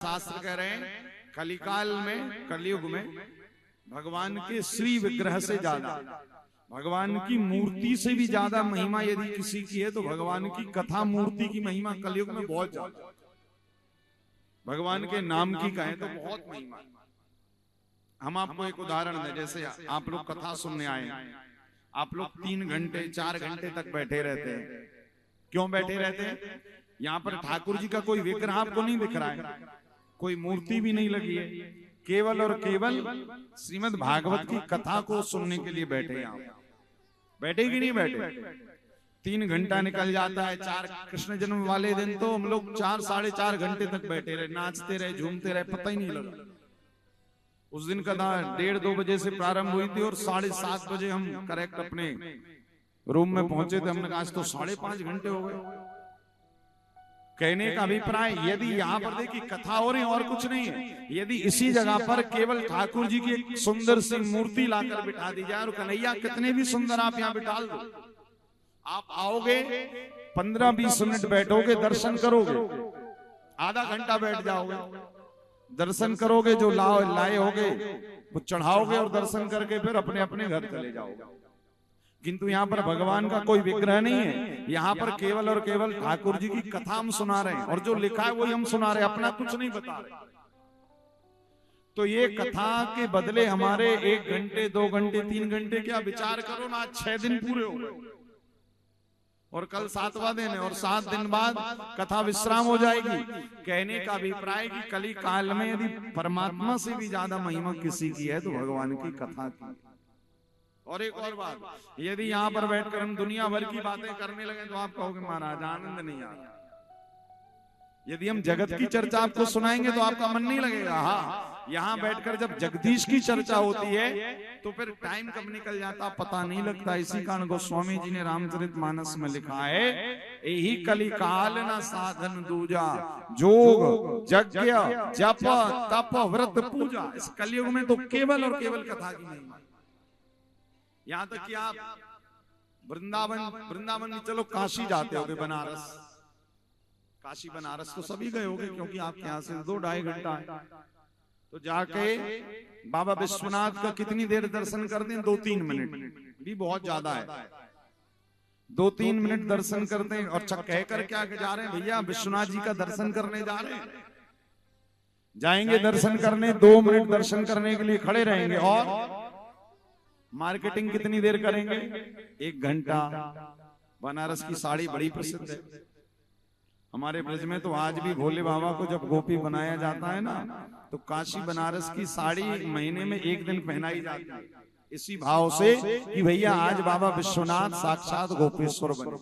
शास्त्र कह रहे हैं कलिकाल में, कलयुग में भगवान के श्री विग्रह से ज्यादा, भगवान की मूर्ति से भी ज्यादा महिमा यदि किसी की है तो भगवान की कथा मूर्ति की महिमा कलयुग में बहुत ज्यादा। भगवान के नाम की कहें तो बहुत महिमा। हम आपको एक उदाहरण दें, जैसे आप लोग कथा सुनने आए, आप लोग 3 घंटे 4 घंटे तक बैठे रहते हैं। क्यों बैठे रहते हैं? यहाँ पर ठाकुर जी का कोई विग्रह आपको नहीं दिख रहा है, कोई मूर्ति भी नहीं लगी है, केवल और केवल श्रीमद् भागवत की कथा को सुनने के लिए बैठे हैं। आप बैठे कि नहीं बैठे? 3 घंटा निकल जाता है। 4 कृष्ण जन्म वाले दिन तो हम लोग 4 साढ़े 4 घंटे तक बैठे रहे, नाचते रहे, झूमते रहे, पता ही नहीं लगा। उस दिन कथा 1:30-2 बजे से प्रारंभ हुई थी और 7:30 बजे हम करेक्ट अपने रूम में पहुंचे थे। हमने कहा आज तो 5.5 घंटे हो गए। कहने का अभिप्राय, यदि यहाँ पर देखिए कथा हो रही और कुछ नहीं है, यदि इसी जगह पर केवल ठाकुर जी की एक सुंदर सी मूर्ति लाकर बिठा दी जाए और कन्हैया कितने भी सुंदर आप यहाँ बिठा दो, आप आओगे 15-20 मिनट बैठोगे, दर्शन करोगे, आधा घंटा बैठ जाओगे, दर्शन करोगे, जो लाए होगे वो चढ़ाओगे और दर्शन करके फिर अपने अपने घर चले जाओगे। किंतु यहाँ पर भगवान का कोई विग्रह नहीं है, यहाँ पर केवल और केवल ठाकुर जी की कथा हम सुना रहे हैं और जो लिखा है वही हम सुना रहे हैं, अपना कुछ नहीं बता रहे। तो ये कथा के बदले हमारे 1 घंटे 2 घंटे 3 घंटे क्या विचार करो ना, 6 दिन पूरे हो गए और कल 7वां दिन है और 7 दिन बाद कथा विश्राम हो जाएगी। कहने का अभिप्राय कि कली काल में यदि परमात्मा से भी ज्यादा महिमा किसी की है तो भगवान की कथा की। और एक और बात, यदि यहाँ पर बैठकर हम दुनिया भर की बातें करने लगे तो आप कहोगे महाराज आनंद नहीं आ रहा। यदि हम जगत की चर्चा आपको सुनाएंगे तो आपका मन नहीं लगेगा। हाँ, यहाँ बैठकर जब जगदीश की चर्चा होती है तो फिर टाइम कब निकल जाता पता नहीं लगता। इसी कारण गोस्वामी जी ने रामचरितमानस में लिखा है, यही कलिकाल न साधन दूजा, जोग यज्ञ जप तप व्रत पूजा। इस कलयुग में तो केवल और केवल कथा की महिमा। यहाँ तक कि आप वृंदावन चलो काशी जाते होगे, बनारस, काशी बनारस तो सभी गए होगे क्योंकि आपके यहाँ से 2-2.5 घंटा है। तो जाके बाबा विश्वनाथ का कितनी देर दर्शन करते हैं? 2-3 मिनट भी बहुत ज्यादा है। 2-3 मिनट दर्शन करते हैं और कह कर क्या जा रहे हैं? भैया विश्वनाथ जी का दर्शन करने जा रहे हैं। जाएंगे दर्शन करने, 2 मिनट दर्शन करने के लिए खड़े रहेंगे और मार्केटिंग कितनी देर करेंगे? 1 घंटा। बनारस की साड़ी बड़ी प्रसिद्ध है हमारे ब्रज में, तो आज भी भोले बाबा को जब गोपी बनाया जाता है ना तो काशी बनारस की साड़ी महीने में 1 दिन पहनाई जाती है, इसी भाव से कि भैया आज बाबा विश्वनाथ साक्षात गोपेश्वर बने।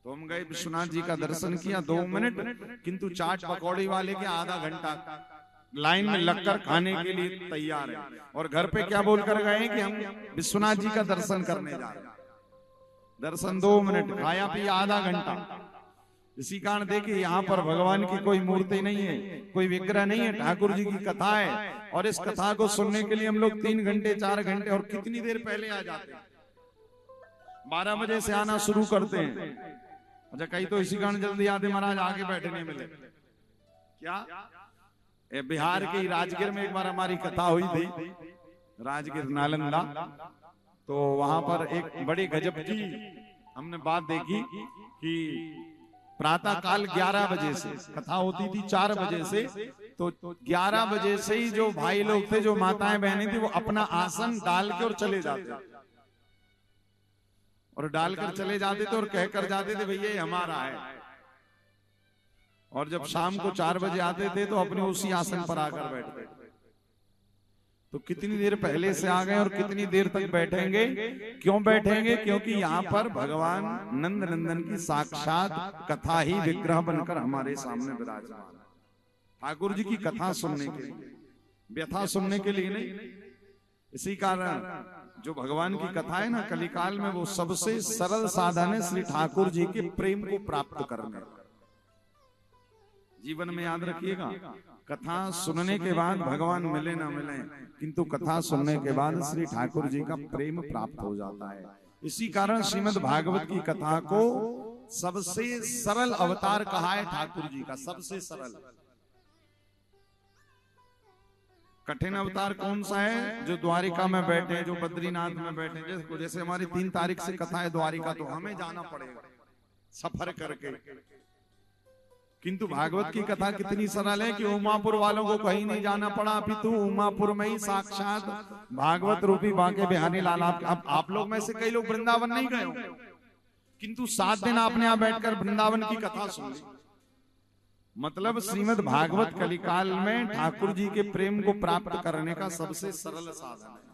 तो हम गए, विश्वनाथ जी का दर्शन किया 2 मिनट, किंतु चाट पकौड़ी वाले के आधा घंटा लाइन में लगकर खाने के लिए तैयार है और घर पे क्या बोलकर गए कि हम विश्वनाथ जी का दर्शन करने जा रहे हैं। दर्शन 2 मिनट, खाया पिया आधा घंटा। इसी कारण देखिए यहाँ पर भगवान की कोई मूर्ति नहीं है, कोई विग्रह नहीं है, ठाकुर जी की कथा है और इस कथा को सुनने के लिए हम लोग 3 घंटे 4 घंटे और कितनी देर पहले आ जाते हैं। 12 बजे से आना शुरू करते हैं। अच्छा, कहीं तो इसी कारण जल्दी आते महाराज, आगे बैठने मिले क्या? बिहार के राजगीर में एक बार हमारी कथा हुई थी, राजगीर नालंदा। तो वहां पर एक बड़ी गजब की हमने बात देखी कि प्रातः काल 11 बजे से कथा होती थी, 4 बजे से, तो 11 बजे से ही जो भाई लोग थे, जो माताएं बहनें थी, वो अपना आसन डाल के और चले जाते और डालकर चले जाते थे और कहकर जाते थे भैया ये हमारा है। और जब शाम को 4 बजे आते थे तो अपने उसी आसन पर आकर बैठते थे। तो कितनी देर पहले से आ गए और कितनी देर तक बैठेंगे? क्यों बैठेंगे? क्योंकि यहाँ पर भगवान नंद नंदन की साक्षात कथा ही विग्रह बनकर हमारे सामने विराजमान। ठाकुर जी की कथा सुनने के लिए, व्यथा सुनने के लिए नहीं। इसी कारण जो भगवान की कथा है ना कलिकाल में, वो सबसे सरल साधन है श्री ठाकुर जी के प्रेम को प्राप्त करने। जीवन में याद रखिएगा, कथा सुनने के बाद भगवान मिले ना मिले, किंतु कथा सुनने के बाद श्री ठाकुर जी का प्रेम प्राप्त हो जाता है। इसी कारण श्रीमद् भागवत की कथा को सबसे सरल अवतार कहा है ठाकुर जी का, सबसे सरल। कठिन अवतार कौन सा है? जो द्वारिका में बैठे, जो बद्रीनाथ में बैठे। जैसे हमारी 3 तारीख से कथा है द्वारिका, तो हमें जाना पड़ेगा सफर करके। किंतु भागवत की कथा कितनी सरल है कि उमापुर वालों को कहीं नहीं जाना पड़ा, अपितु उमापुर में ही साक्षात भागवत रूपी बांके बिहारी लाल। अब आप लोग में से कई लोग वृंदावन नहीं गए हो, किंतु 7 दिन आपने यहाँ बैठकर वृंदावन की कथा सुनी। मतलब श्रीमद् भागवत कलिकाल में ठाकुर जी के प्रेम को प्राप्त करने का सबसे सरल साधन है।